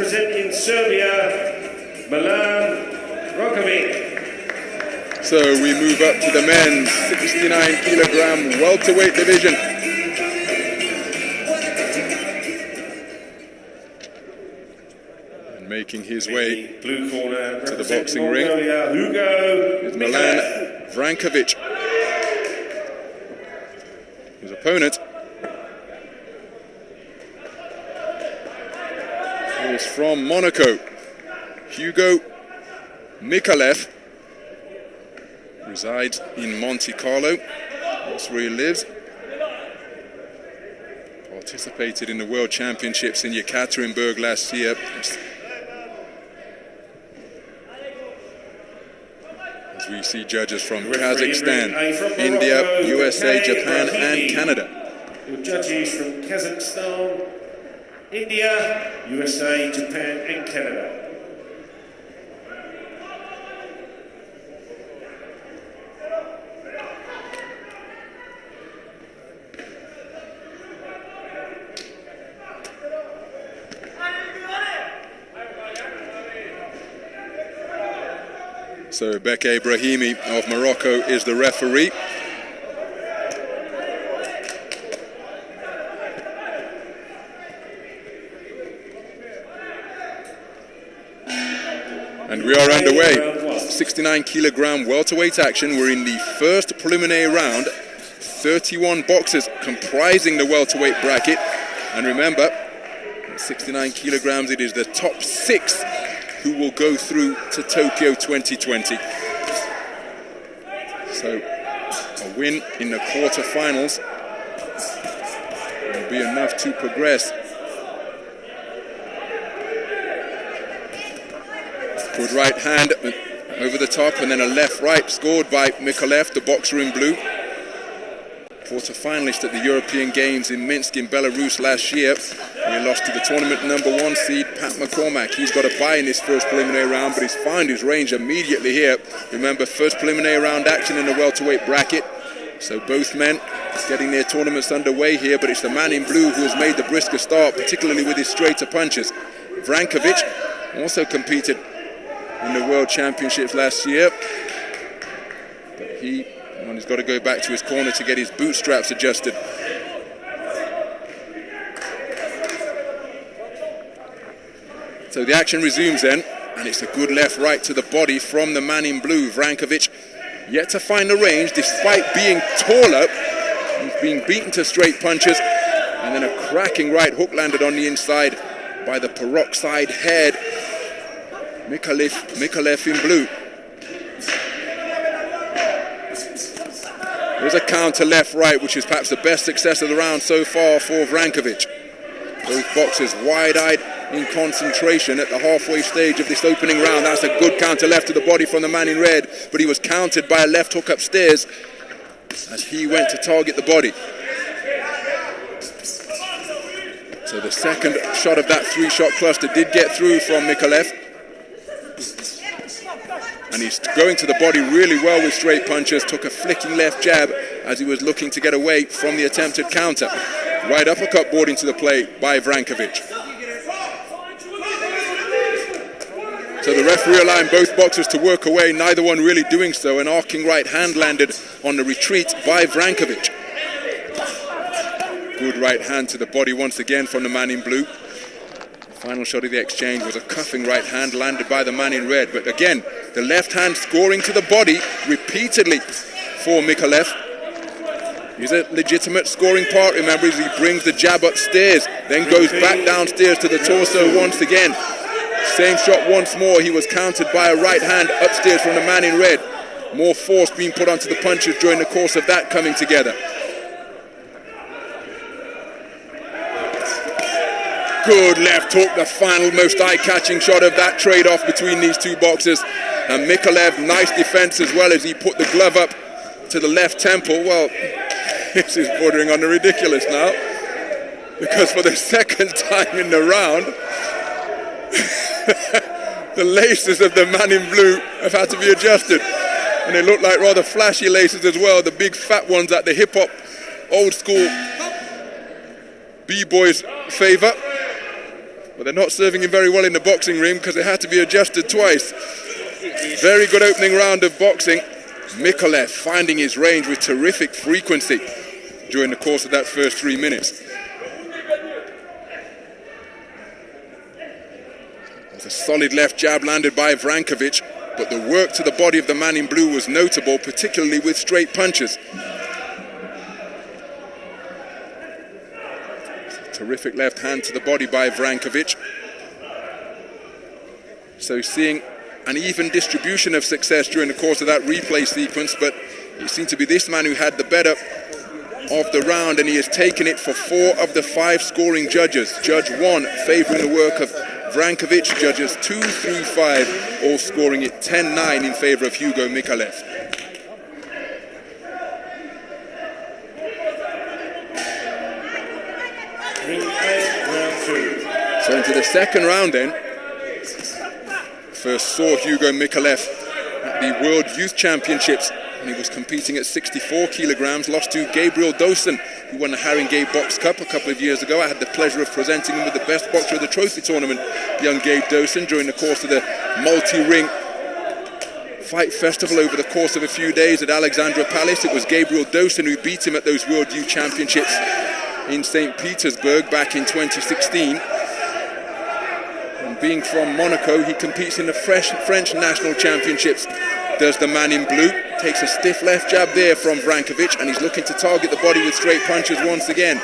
representing Serbia, Vrankovic. So we move up to the men's 69-kilogram welterweight division. And making his way blue corner to the boxing ring is Vrankovic. His opponent is from Monaco, Micallef. Resides in Monte Carlo, that's where he lives. Participated in the World Championships in Yekaterinburg last year. As we see judges from Kazakhstan, India, USA, Japan and Canada. Your judges from Kazakhstan, India, USA, Japan and Canada. So Beke Ibrahimi of Morocco is the referee. And we are underway. 69-kilogram welterweight action. We're in the first preliminary round. 31 boxers comprising the welterweight bracket. And remember, at 69 kilograms, it is the top 6 who will go through to Tokyo 2020. So a win in the quarterfinals will be enough to progress. Good right hand over the top and then a left right scored by Micallef, the boxer in blue. Quarter-finalist at the European Games in Minsk in Belarus last year. He lost to the tournament #1 seed Pat McCormack. He's got a bye in his first preliminary round, but he's found his range immediately here. Remember, first preliminary round action in the welterweight bracket. So both men getting their tournaments underway here, but it's the man in blue who has made the brisker start, particularly with his straighter punches. Vrankovic also competed in the World Championships last year, but he's got to go back to his corner to get his bootstraps adjusted. So the action resumes then, and it's a good left-right to the body from the man in blue. Vrankovic yet to find the range despite being taller. He's been beaten to straight punches, and then a cracking right hook landed on the inside by the peroxide-haired Micallef in blue. There's a counter left-right, which is perhaps the best success of the round so far for Vrankovic. Both boxers wide-eyed in concentration at the halfway stage of this opening round. That's a good counter left to the body from the man in red, but he was countered by a left hook upstairs as he went to target the body. So the second shot of that 3-shot cluster did get through from Micallef. And he's going to the body really well with straight punches. Took a flicking left jab as he was looking to get away from the attempted counter. Right uppercut brought into the plate by Vrankovic. So the referee allowing both boxers to work away, neither one really doing so. An arcing right hand landed on the retreat by Vrankovic. Good right hand to the body once again from the man in blue. The final shot of the exchange was a cuffing right hand landed by the man in red. But again, the left hand scoring to the body repeatedly for Micallef. He's a legitimate scoring part, remember, as he brings the jab upstairs, then goes back downstairs to the torso once again. Same shot once more, he was countered by a right hand upstairs from the man in red. More force being put onto the punches during the course of that coming together. Good left hook, the final most eye-catching shot of that trade-off between these two boxers. And Micallef, nice defense as well as he put the glove up to the left temple. Well, this is bordering on the ridiculous now, because for the second time in the round, the laces of the man in blue have had to be adjusted. And they look like rather flashy laces as well, the big fat ones that the hip-hop, old-school B-boys favour. But they're not serving him very well in the boxing ring because it had to be adjusted twice. Very good opening round of boxing. Micallef finding his range with terrific frequency during the course of that first 3 minutes. There's a solid left jab landed by Vrankovic, but the work to the body of the man in blue was notable, particularly with straight punches. Terrific left hand to the body by Vrankovic. So seeing an even distribution of success during the course of that replay sequence, but it seemed to be this man who had the better of the round, and he has taken it for 4 of the 5 scoring judges. Judge 1 favouring the work of Vrankovic, judges 2 through 5 all scoring it 10-9 in favour of Hugo Micallef. So into the second round then. First saw Hugo Micallef at the World Youth Championships, and he was competing at 64 kilograms, lost to Gabriel Dosen, who won the Haringey Box Cup a couple of years ago. I had the pleasure of presenting him with the best boxer of the trophy tournament, young Gabe Dosen, during the course of the multi-ring fight festival over the course of a few days at Alexandra Palace. It was Gabriel Dosen who beat him at those World Youth Championships in St. Petersburg back in 2016. And being from Monaco, he competes in the French National Championships. Does the man in blue. Takes a stiff left jab there from Vrankovic, and he's looking to target the body with straight punches once again.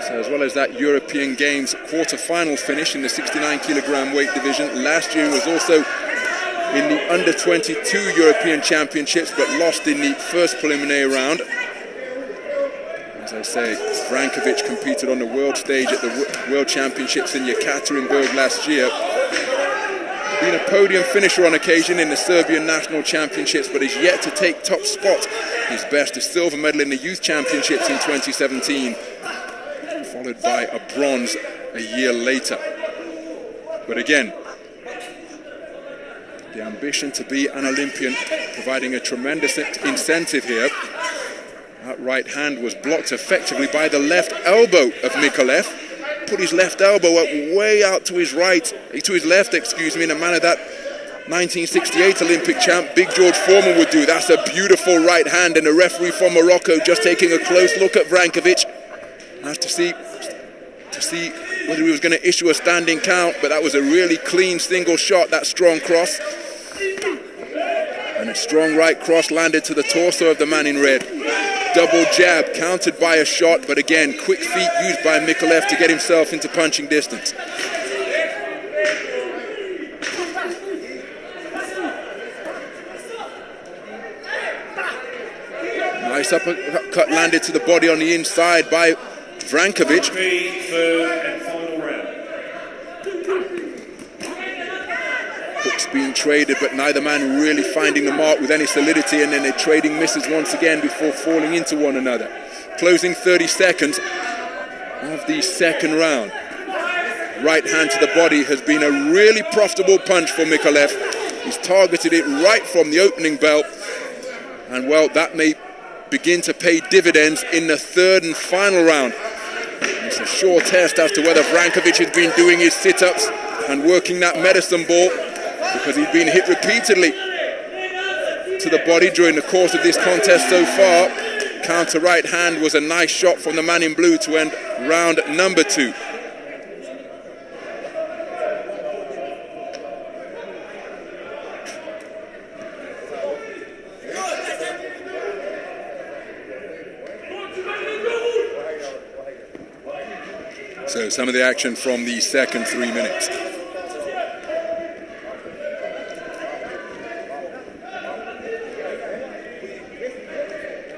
So as well as that European Games quarter-final finish in the 69 kilogram weight division, last year was also in the under-22 European Championships, but lost in the first preliminary round. As I say, Vrankovic competed on the world stage at the World Championships in Yekaterinburg last year. Been a podium finisher on occasion in the Serbian National Championships, but is yet to take top spot. His best is silver medal in the Youth Championships in 2017, followed by a bronze a year later. But again, the ambition to be an Olympian, providing a tremendous incentive here. That right hand was blocked effectively by the left elbow of Micallef. Put his left elbow up way out to his left, in a manner that 1968 Olympic champ Big George Foreman would do. That's a beautiful right hand, and the referee from Morocco just taking a close look at Vrankovic as to see whether he was going to issue a standing count, but that was a really clean single shot, that strong cross. And a strong right cross landed to the torso of the man in red. Double jab, countered by a shot, but again, quick feet used by Micallef to get himself into punching distance. Nice uppercut landed to the body on the inside by Vrankovic. Hooks being traded, but neither man really finding the mark with any solidity, and then they're trading misses once again before falling into one another. Closing 30 seconds of the second round. Right hand to the body has been a really profitable punch for Micallef. He's targeted it right from the opening belt, and well, that may begin to pay dividends in the third and final round. It's a sure test as to whether Vrankovic has been doing his sit-ups and working that medicine ball, because he's been hit repeatedly to the body during the course of this contest so far. Counter right hand was a nice shot from the man in blue to end round number 2. So some of the action from the second 3 minutes.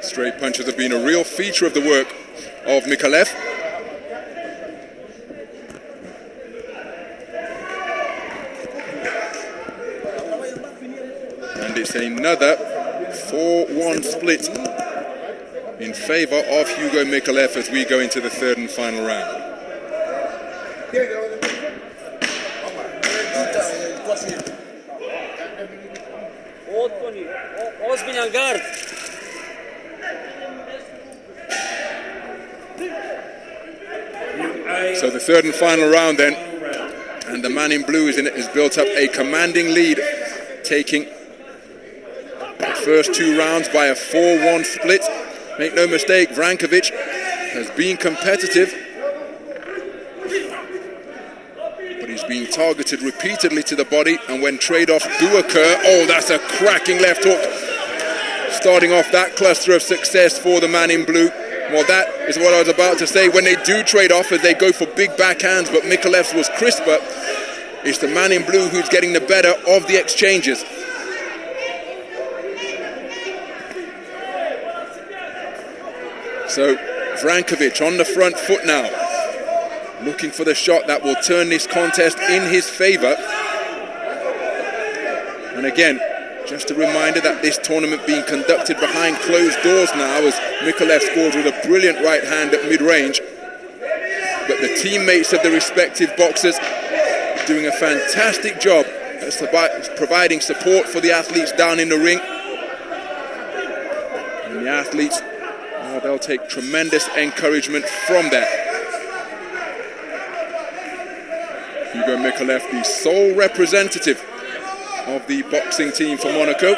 Straight punches have been a real feature of the work of Micallef. And it's another 4-1 split in favour of Hugo Micallef as we go into the third and final round. So the third and final round then, and the man in blue has built up a commanding lead, taking the first 2 rounds by a 4-1 split. Make no mistake, Vrankovic has been competitive, but he's being targeted repeatedly to the body, and when trade-offs do occur, oh, that's a cracking left hook, starting off that cluster of success for the man in blue. Well, that is what I was about to say. When they do trade off, as they go for big backhands, but Micallef's was crisper, it's the man in blue who's getting the better of the exchanges. So Vrankovic on the front foot now, looking for the shot that will turn this contest in his favor. And again, just a reminder that this tournament being conducted behind closed doors now, as Micallef scores with a brilliant right hand at mid-range. But the teammates of the respective boxers doing a fantastic job at providing support for the athletes down in the ring. And the athletes, well, they'll take tremendous encouragement from that. Hugo Micallef, the sole representative of the boxing team for Monaco,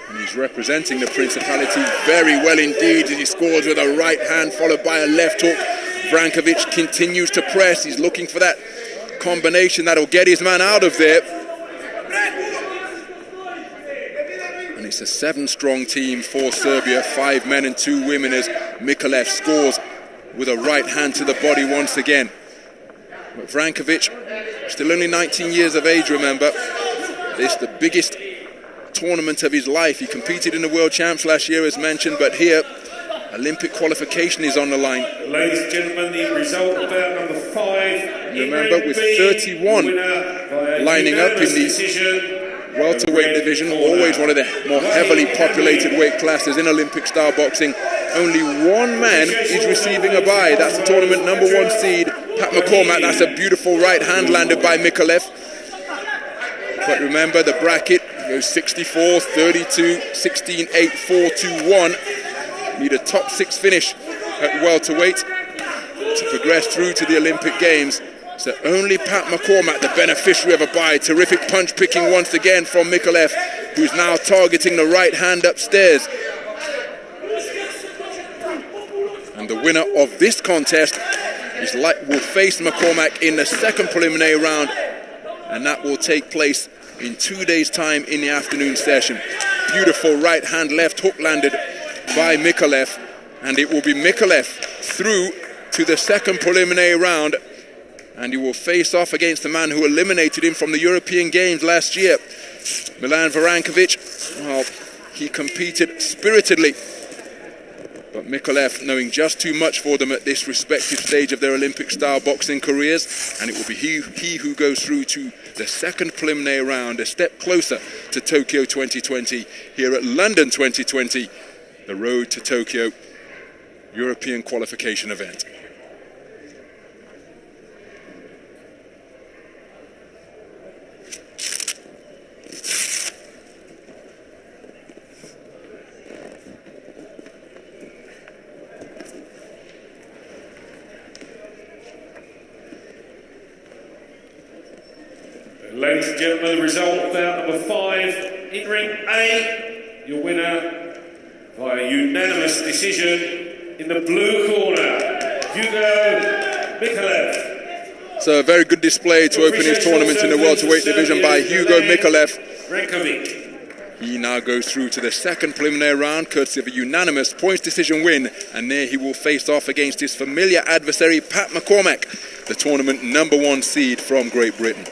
and he's representing the Principality very well indeed as he scores with a right hand followed by a left hook. Vrankovic continues to press. He's looking for that combination that'll get his man out of there, and it's a 7-strong team for Serbia, 5 men and 2 women, as Micallef scores with a right hand to the body once again. But Vrankovic, still only 19 years of age, remember. This is the biggest tournament of his life. He competed in the World Champs last year, as mentioned, but here, Olympic qualification is on the line. Ladies and gentlemen, the result of bout number 5. Remember, with 31 lining up in the welterweight division, always one of the more heavily populated weight classes in Olympic-style boxing, only one man is receiving a bye. That's the tournament number 1 seed, Pat McCormack. That's a beautiful right hand landed by Micallef. But remember, the bracket goes 64, 32, 16, 8, 4, 2, 1. Need a top 6 finish at welterweight to progress through to the Olympic Games. So only Pat McCormack, the beneficiary of a bye. Terrific punch picking once again from Micallef, who's now targeting the right hand upstairs. And the winner of this contest will face McCormack in the second preliminary round, and that will take place in 2 days' time in the afternoon session. Beautiful right hand left hook landed by Micallef, and it will be Micallef through to the second preliminary round, and he will face off against the man who eliminated him from the European Games last year, Milan Vrankovic. Well, he competed spiritedly, but Micallef knowing just too much for them at this respective stage of their Olympic-style boxing careers, and it will be he who goes through to the second preliminary round, a step closer to Tokyo 2020 here at London 2020, the Road to Tokyo European qualification event. Ladies and gentlemen, the result of bout number 5, in ring A, your winner by unanimous decision in the blue corner, Hugo Micallef. So a very good display to open his tournament in the welterweight division by Hugo Micallef. Vrankovic. He now goes through to the second preliminary round, courtesy of a unanimous points decision win, and there he will face off against his familiar adversary, Pat McCormack, the tournament number 1 seed from Great Britain.